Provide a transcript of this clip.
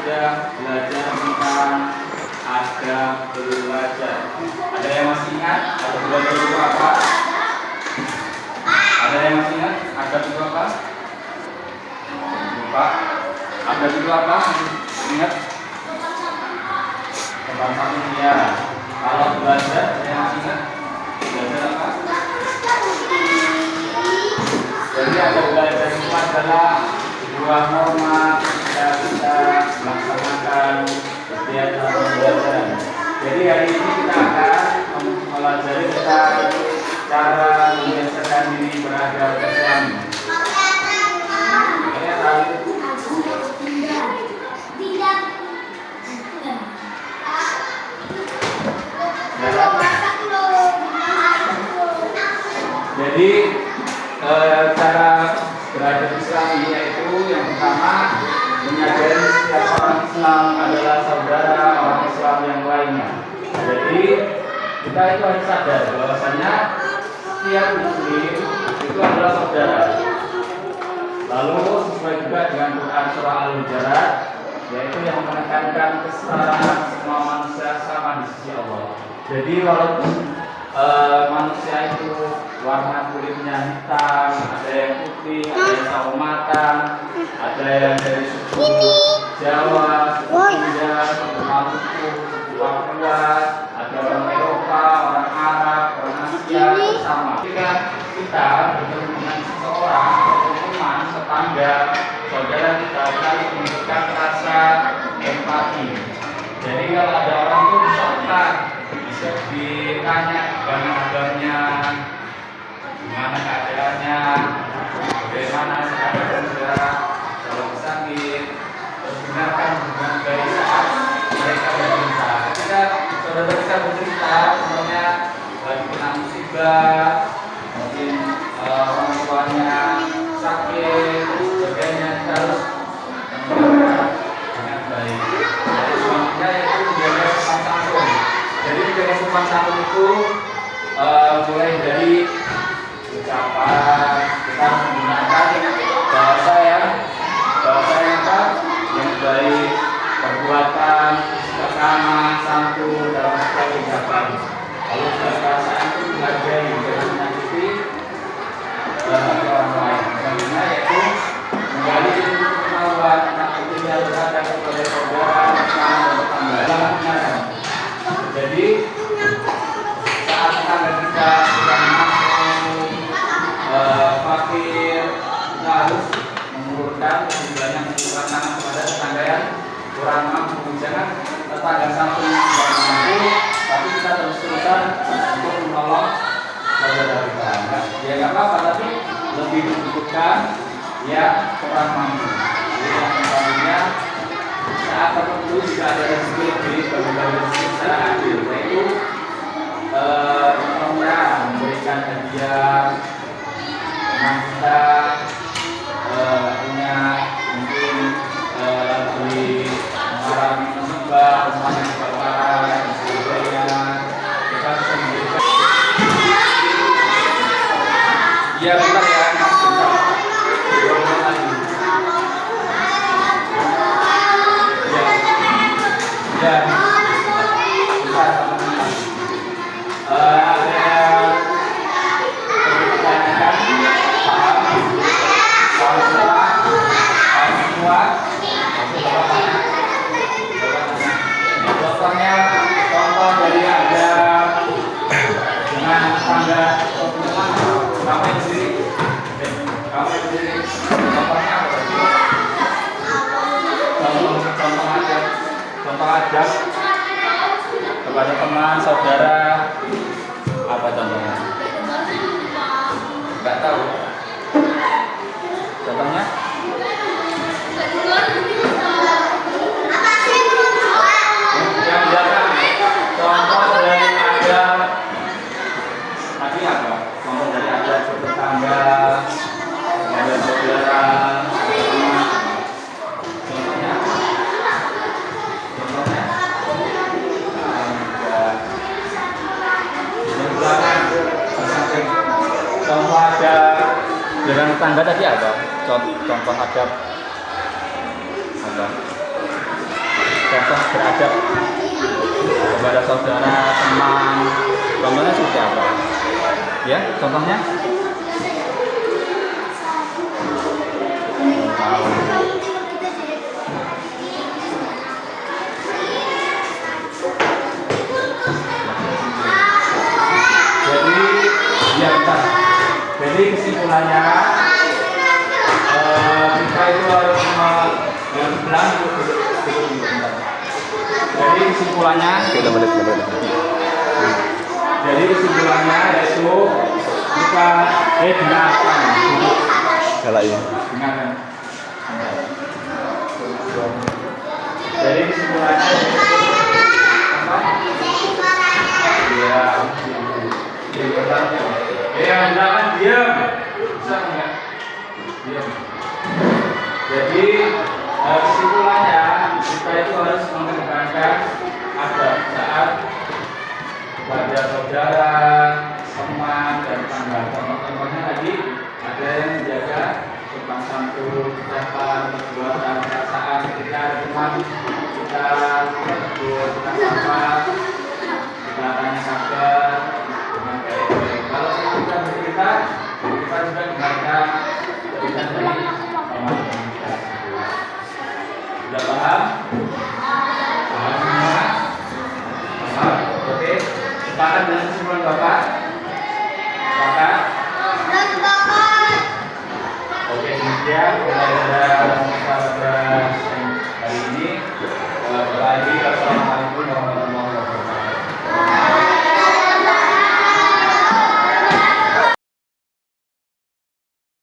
sudah belajar tentang adab belajar. Ada yang masih ingat adab belajar itu apa? Ada yang masih ingat adab itu apa? Lupa. Adab itu apa? Ingat? Tempat samping ya. Kalau belajar, ada yang masih ingat? Belajar apa? Jadi adab belajar itu adalah sebuah norma ketika kita melaksanakan kegiatan pembelajaran. Jadi hari ini kita akan mempelajari tentang cara membiasakan diri beradab Islami. Jadi cara beradab Islami yaitu yang pertama menyadari setiap orang Islam adalah saudara orang Islam yang lainnya. Jadi kita itu harus sadar bahwasanya setiap muslim itu adalah saudara. Lalu sesuai juga dengan Quran surah Al-Hujurat yaitu yang menekankan kesetaraan semua manusia sama di sisi Allah. Jadi walaupun manusia itu warna kulitnya hitam, ada yang putih, ada yang sawo matang, ada yang dari suku Jawa, suku Sunda, suku Maluku, suku Papua, ada orang Eropa, orang Arab, orang Asia, sama. Jika kita bertemu dengan seseorang, teman, tetangga, saudara kita harus menunjukkan rasa empati. Jadi kalau ada orang itu misalkan bisa ditanya kabarnya, gimana keadaannya, bagaimana keadaan saudara, kalau sakit, terus dengarkan hubungan baik saat mereka bercerita. Ketika saudara kita bercerita, sebenarnya lagi kena musibah, mungkin orang tuanya sakit, dan sebagainya, kita harus mendengarkan dengan baik. Jadi selanjutnya itu menjaga sopan santun. Jadi menjaga sopan santun itu mulai dari ucapan, kita menggunakan bahasa yang baik, perbuatan, sesama, santun dalam setiap ucapan. Lalu perasaan itu menghargai dan menyakiti orang lain. Selanjutnya yaitu menggali ilmu pengetahuan tentang pentingnya beradab kepada saudara, teman dan tetangga. Jadi saat tetangga kita sudah mampu, fakir, kita harus mengurutkan istilahnya mengurutkan tangan kepada tetangga yang kurang mampu. Jangan tetangga satu yang tidak mampu, tapi kita terus-terusan untuk menolong saudara kita. Ya nggak apa-apa, tapi lebih membutuhkan ya kurang mampu. Jadi yang selanjutnya saat tertentu jika ada rezeki lebih bagi-bagi rezeki secara adil, yaitu memberikan hadiah teman kita punya mungkin beli mengalami musibah, rumahnya kebakaran dan sebagainya, kita bisa memberikan. Iya benar ya. Ya, bisa teman-teman. Ada yang ditanyakan paham semua, contohnya contoh dari ada dengan tangga kamu sendiri, contohnya apa? Contoh adab kepada teman, saudara, apa contohnya? Enggak tahu. Contohnya? Yang datang contoh dari adab tadi apa? Contoh dari adab tetangga, ada saudara, contohnya? Contoh adab dengan tetangga tadi apa? Contoh adab apa? contoh beradab kepada saudara, teman. Contohnya seperti apa? Ya, contohnya? Jadi kesimpulannya kita itu harus jadi kesimpulannya yaitu kita dengarkan. Salah ya. Dengarkan. Jadi kesimpulannya apa? Ya. Jangan diam. Bisa enggak? Diam. Jadi kesimpulannya kita itu harus mengedepankan adab saat kepada saudara, teman dan tetangga. Contohnya tadi ada yang menjaga sopan santun, ucapan, perbuatan, perasaan ketika ada teman kita tegur, kita sapa, kita tanya kabar dengan baik-baik. Kalau kita bercerita, kita juga dengarkan cerita dari teman-teman kita. Sudah paham? Paham semua? Paham? Oke. Sepakat dengan kesimpulan Bapak? Sepakat? Oke, demikian.